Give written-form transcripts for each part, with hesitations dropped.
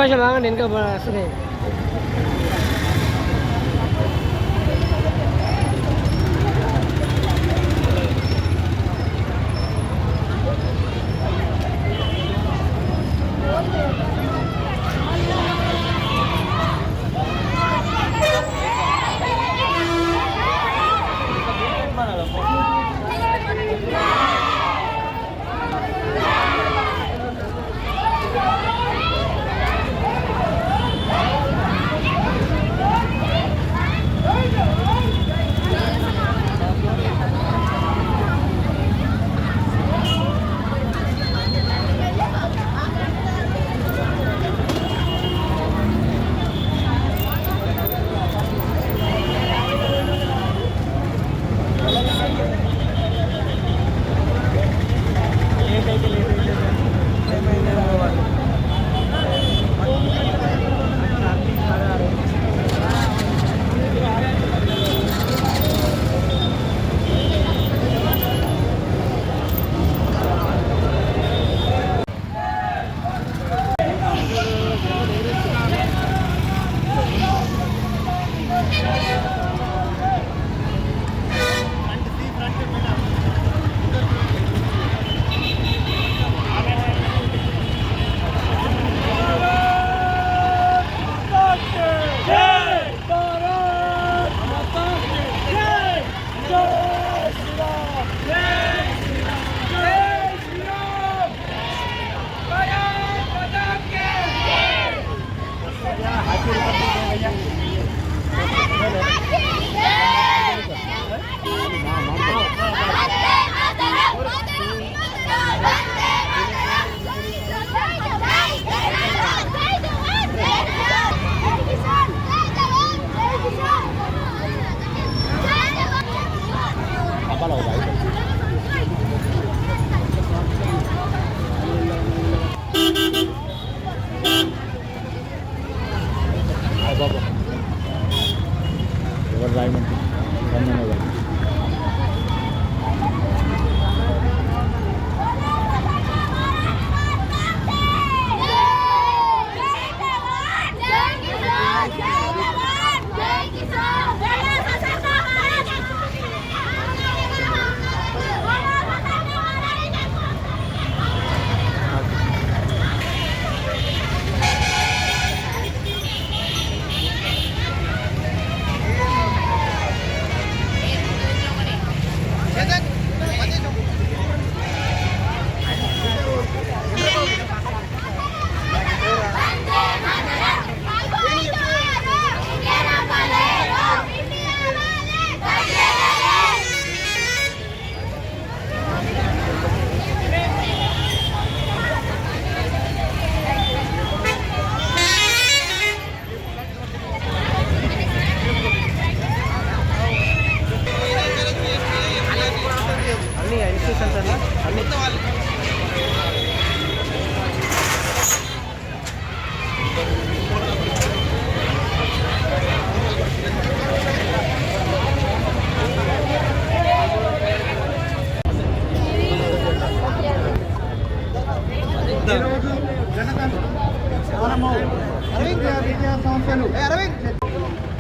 అవకాశం ఆగండి ఇంకా వస్తున్నాయి.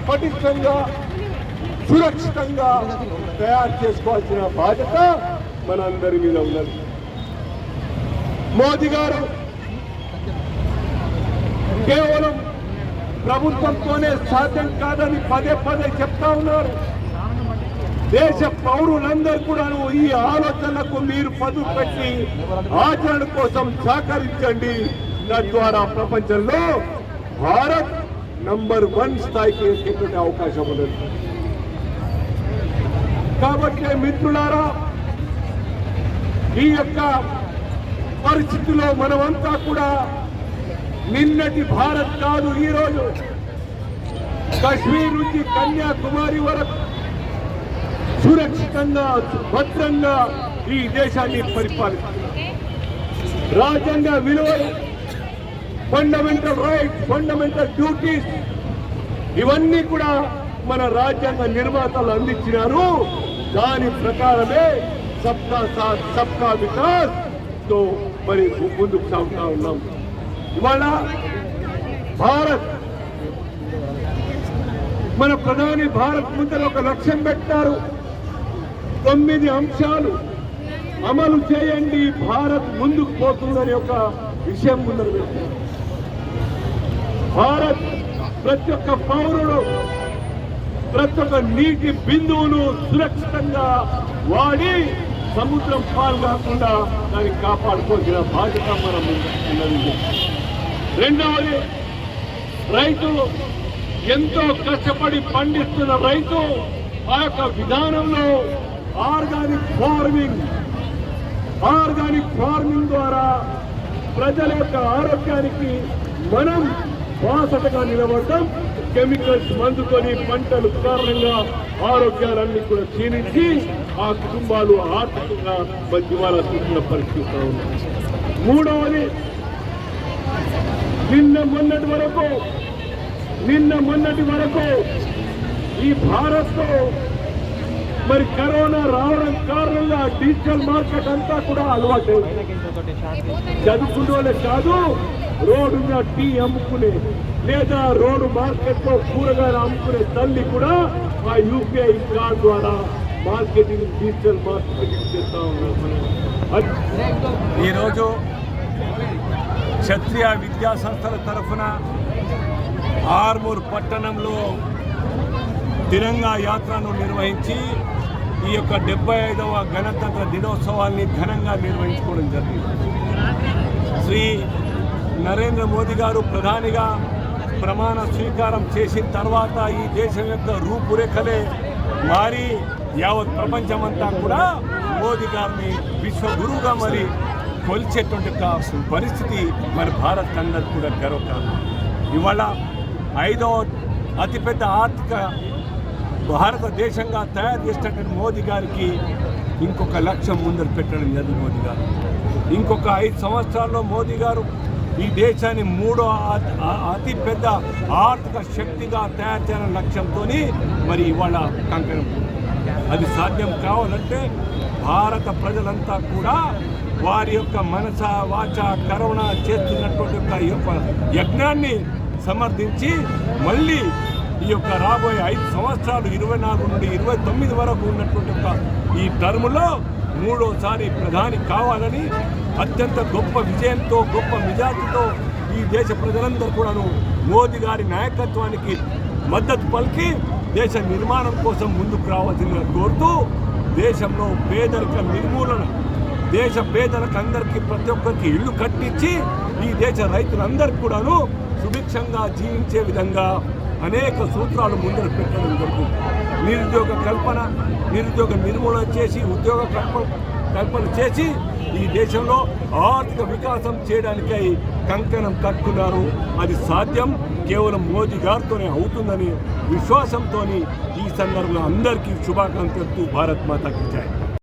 పటిష్టంగా సురక్షితంగా తయారు చేసుకోవాల్సిన బాధ్యత మనందరి మీద ఉన్నది. మోదీ గారు కేవలం ప్రభుత్వంతోనే సాధ్యం కాదని పదే పదే చెప్తా ఉన్నారు. దేశ పౌరులందరూ కూడా ఈ ఆలోచనకు మీరు పదుపు పెట్టి ఆచరణ కోసం సహకరించండి. తద్వారా ప్రపంచంలో భారత్ నంబర్ 1 స్థాయికి ఎక్కేటువంటి అవకాశం ఉన్నది. కాబట్టి మిత్రులారా, ఈ యొక్క పరిస్థితిలో మనమంతా కూడా నిన్నటి భారత్ కాదు, ఈరోజు కాశ్మీర్ నుంచి కన్యాకుమారి వరకు సురక్షితంగా భద్రంగా ఈ దేశాన్ని పరిపాలిస్తారు. రాజ్యాంగ విలువలు, ఫండమెంటల్ రైట్స్, ఫండమెంటల్ డ్యూటీస్ ఇవన్నీ కూడా మన రాజ్యాంగ నిర్మాతలు అందించినారు. దాని ప్రకారమే సబ్కా సాత్ సబ్కా వికాస్ తో మరి ముందుకు సాగుతా ఉన్నాం. ఇవాళ భారత్ మన ప్రధాని భారత్ ముందర ఒక లక్ష్యం పెట్టారు. 9 అంశాలు అమలు చేయండి, భారత్ ముందుకు పోతుందని ఒక విషయం ముందర పెట్టారు. భారత్ ప్రతి ఒక్క పౌరుడు ప్రతి ఒక్క నీటి బిందువును సురక్షితంగా వాడి సముద్రం పాలు కాకుండా దాన్ని కాపాడుకోవాల్సిన బాధ్యత మనం ఉన్నది. రెండవది, రైతులు ఎంతో కష్టపడి పండిస్తున్న రైతు ఆ యొక్క విధానంలో ఆర్గానిక్ ఫార్మింగ్ ద్వారా ప్రజల యొక్క ఆరోగ్యానికి మనం బాసటగా నిలబడటం. కెమికల్స్ మందుకొని పంటలు కారణంగా ఆరోగ్యాలన్నీ కూడా క్షీణించి ఆ కుటుంబాలు ఆర్థికంగా దివాలా తీసిన పరిస్థితి ఉన్నాయి. మూడవది, నిన్న మొన్నటి వరకు ఈ భారత్లో మరి కరోనా రావడం కారణంగా డిజిటల్ మార్కెట్ అంతా కూడా అలవాటు. చదువుకునే కాదు, రోడ్డు మీద టీ అమ్ముకునే లేదా రోడ్డు మార్కెట్ లో కూరగాయలు అమ్ముకునే తల్లి కూడా ఆ యూపీఐ కార్డు ద్వారా మార్కెటింగ్, డిజిటల్ మార్కెటింగ్ చేస్తా ఉన్నారు. ఈరోజు క్షత్రియ విద్యా సంస్థల తరఫున ఆర్మూర్ పట్టణంలో తిరంగా యాత్రను నిర్వహించి ఈ యొక్క 75వ గణతంత్ర దినోత్సవాన్ని ఘనంగా నిర్వహించుకోవడం జరిగింది. శ్రీ నరేంద్ర మోదీ గారు ప్రధానిగా ప్రమాణ స్వీకారం చేసిన తర్వాత ఈ దేశం యొక్క రూపురేఖలే మారి యావత్ ప్రపంచమంతా కూడా మోదీ గారిని విశ్వగురువుగా మరి కొలిచేటువంటి పరిస్థితి మరి భారత్ అందరూ కూడా గర్వకారణం. ఇవాళ 5వ అతిపెద్ద ఆర్థిక భారతదేశంగా తయారు చేసినటువంటి మోదీ గారికి ఇంకొక లక్ష్యం ముందర పెట్టడం జరిగింది. మోదీ గారు ఇంకొక 5 సంవత్సరాల్లో మోదీ గారు ఈ దేశాన్ని 3వ అతిపెద్ద ఆర్థిక శక్తిగా తయారు చేయాలనే లక్ష్యంతో మరి ఇవాళ కంకణం. అది సాధ్యం కావాలంటే భారత ప్రజలంతా కూడా వారి యొక్క మనస వాచ కరుణ చేస్తున్నటువంటి ఈ యొక్క యజ్ఞాన్ని సమర్థించి మళ్ళీ ఈ యొక్క రాబోయే 5 సంవత్సరాలు 24 నుండి 29 వరకు ఉన్నటువంటి ఈ టర్ములో 3వసారి ప్రధాని కావాలని అత్యంత గొప్ప విజయంతో, గొప్ప మెజార్టీతో ఈ దేశ ప్రజలందరూ కూడాను మోదీ గారి నాయకత్వానికి మద్దతు పలికి దేశ నిర్మాణం కోసం ముందుకు రావాల్సిందిగా కోరుతూ దేశంలో పేదరిక నిర్మూలన, దేశ పేదలకు అందరికీ ప్రతి ఒక్కరికి ఇళ్లు కట్టించి ఈ దేశ రైతులందరికీ కూడాను సుభిక్షంగా జీవించే విధంగా అనేక సూత్రాలు ముందర పెట్టడం జరుగుతుంది. నిరుద్యోగ నిర్మూలన చేసి ఉద్యోగ కల్పన చేసి ఈ దేశంలో ఆర్థిక వికాసం చేయడానికై కంకణం కట్టుకున్నారు. అది సాధ్యం కేవలం మోదీ గారితోనే అవుతుందని విశ్వాసంతో ఈ సందర్భంలో అందరికీ శుభాకాంక్షలు. భారత్ మాతాకి జై.